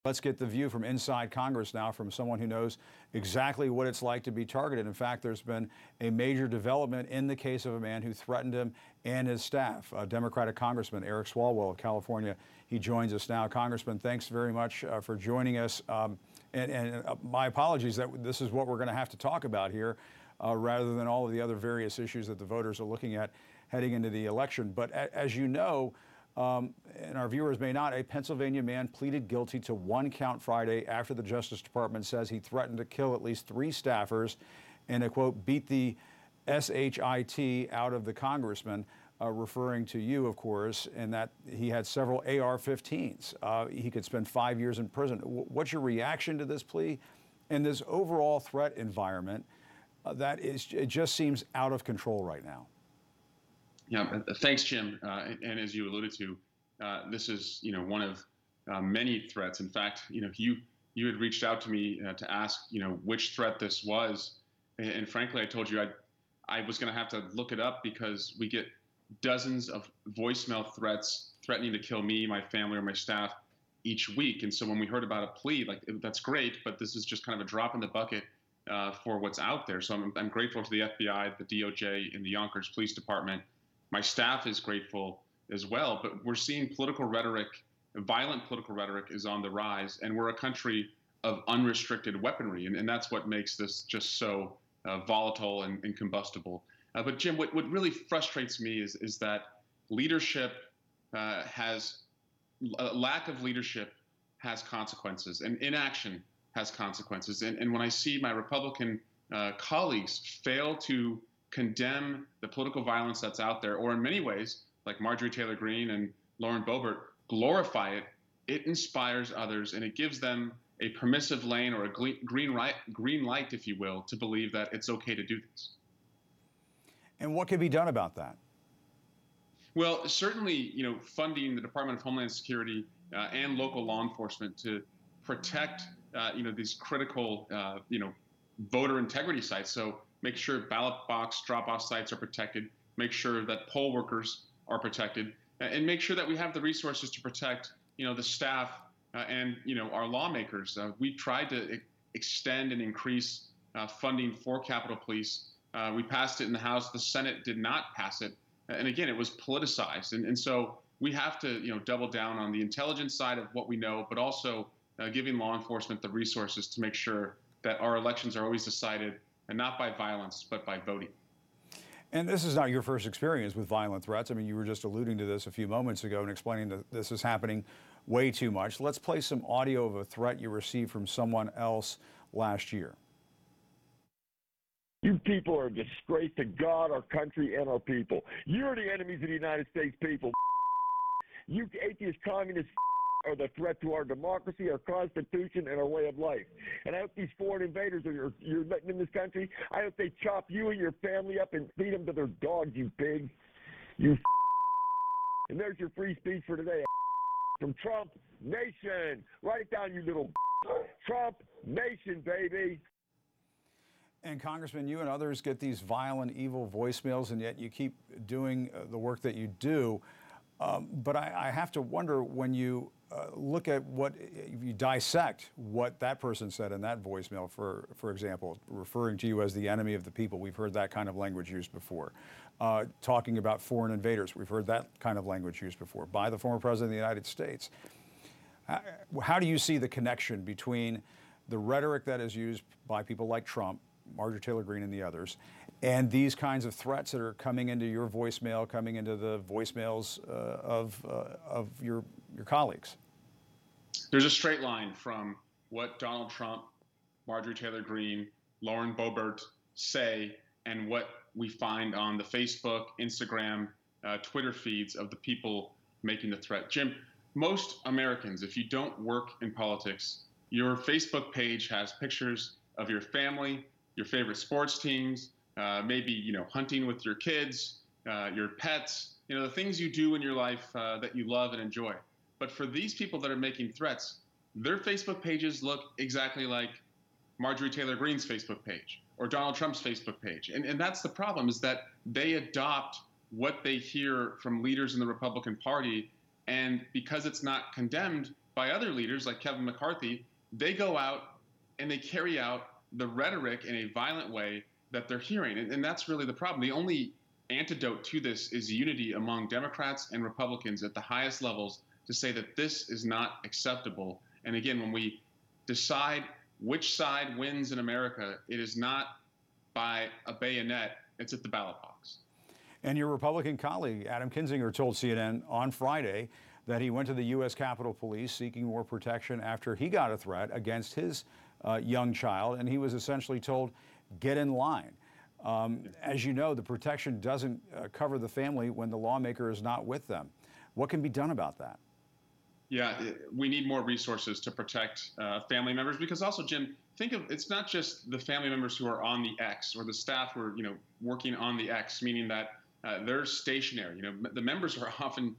Let's get the view from inside Congress now from someone who knows exactly what it's like to be targeted. In fact, there's been a major development in the case of a man who threatened him and his staff. Democratic Congressman Eric Swalwell of California. He joins us now. Congressman, thanks very much for joining us. My apologies that this is what we're going to have to talk about here rather than all of the other various issues that the voters are looking at heading into the election. But as you know, and our viewers may not, a Pennsylvania man pleaded guilty to one count Friday after the Justice Department says he threatened to kill at least 3 staffers and to, quote, beat the SHIT out of the congressman, referring to you, of course, and that he had several AR-15s. He could spend 5 years in prison. What's your reaction to this plea and this overall threat environment it just seems out of control right now? Yeah, thanks, Jim. And as you alluded to, this is, one of many threats. In fact, you had reached out to me to ask, which threat this was, and frankly, I told you I was going to have to look it up because we get dozens of voicemail threats threatening to kill me, my family, or my staff each week. And so when we heard about a plea, that's great, but this is just kind of a drop in the bucket for what's out there. So I'm grateful to the FBI, the DOJ, and the Yonkers Police Department. My staff is grateful as well, but we're seeing political rhetoric, violent political rhetoric is on the rise, and we're a country of unrestricted weaponry, and that's what makes this just so volatile and combustible. But Jim, what really frustrates me is that leadership lack of leadership has consequences, and inaction has consequences. And when I see my Republican colleagues fail to condemn the political violence that's out there, or in many ways, like Marjorie Taylor Greene and Lauren Boebert, glorify it, it inspires others, and it gives them a permissive lane or a green light, if you will, to believe that it's okay to do this. And what can be done about that? Well, certainly, funding the Department of Homeland Security and local law enforcement to protect, these critical, voter integrity sites. So make sure ballot box drop-off sites are protected, make sure that poll workers are protected, and make sure that we have the resources to protect, the staff and, our lawmakers. We tried to extend and increase funding for Capitol Police. We passed it in the House. The Senate did not pass it. And again, it was politicized. And so we have to, double down on the intelligence side of what we know, but also giving law enforcement the resources to make sure that our elections are always decided and not by violence, but by voting. And this is not your first experience with violent threats. I mean, you were just alluding to this a few moments ago and explaining that this is happening way too much. Let's play some audio of a threat you received from someone else last year. You people are a disgrace to God, our country, and our people. You're the enemies of the United States people. You atheist communists are the threat to our democracy, our Constitution, and our way of life. And I hope these foreign invaders you're letting in this country, I hope they chop you and your family up and feed them to their dogs, you pig. You And there's your free speech for today. From Trump Nation. Write it down, you little Trump Nation, baby. And Congressman, you and others get these violent, evil voicemails, and yet you keep doing the work that you do. But I have to wonder, when you look at you dissect what that person said in that voicemail, for example, referring to you as the enemy of the people. We've heard that kind of language used before. Talking about foreign invaders. We've heard that kind of language used before by the former president of the United States. How do you see the connection between the rhetoric that is used by people like Trump, Marjorie Taylor Greene, and the others, and these kinds of threats that are coming into your voicemail, coming into the voicemails of your colleagues? There's a straight line from what Donald Trump, Marjorie Taylor Greene, Lauren Boebert say and what we find on the Facebook, Instagram, Twitter feeds of the people making the threat. Jim, most Americans, if you don't work in politics, your Facebook page has pictures of your family, your favorite sports teams, maybe, hunting with your kids, your pets, the things you do in your life that you love and enjoy. But for these people that are making threats, their Facebook pages look exactly like Marjorie Taylor Greene's Facebook page or Donald Trump's Facebook page. And that's the problem, is that they adopt what they hear from leaders in the Republican Party. And because it's not condemned by other leaders like Kevin McCarthy, they go out and they carry out the rhetoric in a violent way that they're hearing. And that's really the problem. The only antidote to this is unity among Democrats and Republicans at the highest levels to say that this is not acceptable. And again, when we decide which side wins in America, it is not by a bayonet, it's at the ballot box. And your Republican colleague, Adam Kinzinger, told CNN on Friday that he went to the U.S. Capitol Police seeking more protection after he got a threat against his young child, and he was essentially told, get in line. As you know, the protection doesn't cover the family when the lawmaker is not with them. What can be done about that? Yeah, we need more resources to protect family members, because also, Jim, think of, it's not just the family members who are on the X or the staff who are, working on the X, meaning that they're stationary. The members are often,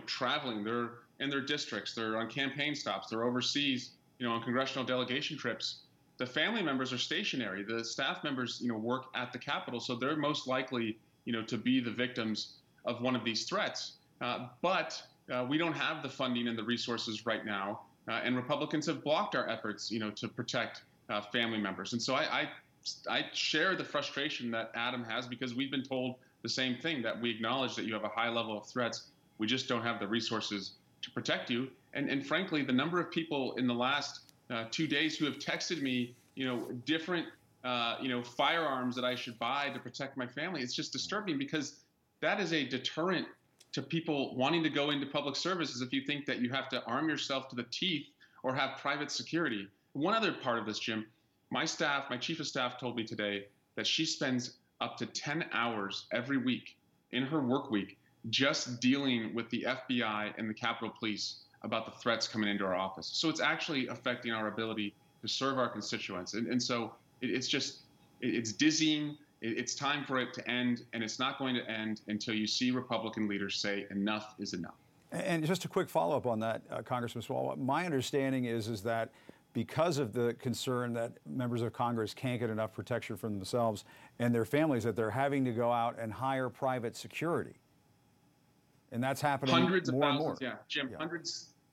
traveling. They're in their districts. They're on campaign stops. They're overseas, on congressional delegation trips. The family members are stationary. The staff members, work at the Capitol, so they're most likely, to be the victims of one of these threats. But we don't have the funding and the resources right now, and Republicans have blocked our efforts, to protect family members. And so I share the frustration that Adam has, because we've been told the same thing, that we acknowledge that you have a high level of threats. We just don't have the resources to protect you. And frankly, the number of people in the last 2 days who have texted me, different, firearms that I should buy to protect my family, it's just disturbing, because that is a deterrent to people wanting to go into public services if you think that you have to arm yourself to the teeth or have private security. One other part of this, Jim, my chief of staff told me today that she spends up to 10 hours every week in her work week just dealing with the FBI and the Capitol Police about the threats coming into our office. So it's actually affecting our ability to serve our constituents. And so it's dizzying. It's time for it to end, and it's not going to end until you see Republican leaders say enough is enough. And just a quick follow-up on that, Congressman Swalwell. My understanding is that because of the concern that members of Congress can't get enough protection for themselves and their families, that they're having to go out and hire private security. And that's happening hundreds more of and thousands, more. Yeah, Jim, yeah.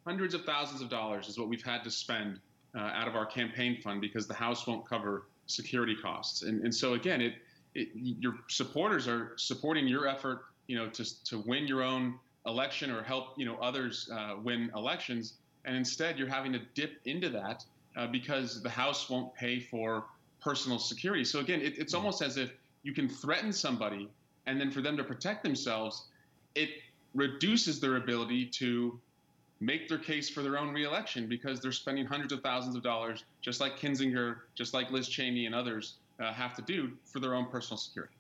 Hundreds of thousands of dollars is what we've had to spend out of our campaign fund, because the House won't cover security costs. And so again, your supporters are supporting your effort, to win your own election or help, others win elections. And instead, you're having to dip into that because the House won't pay for personal security. So again, it's almost as if you can threaten somebody, and then for them to protect themselves, it reduces their ability to make their case for their own reelection, because they're spending hundreds of thousands of dollars, just like Kinzinger, just like Liz Cheney and others have to do, for their own personal security.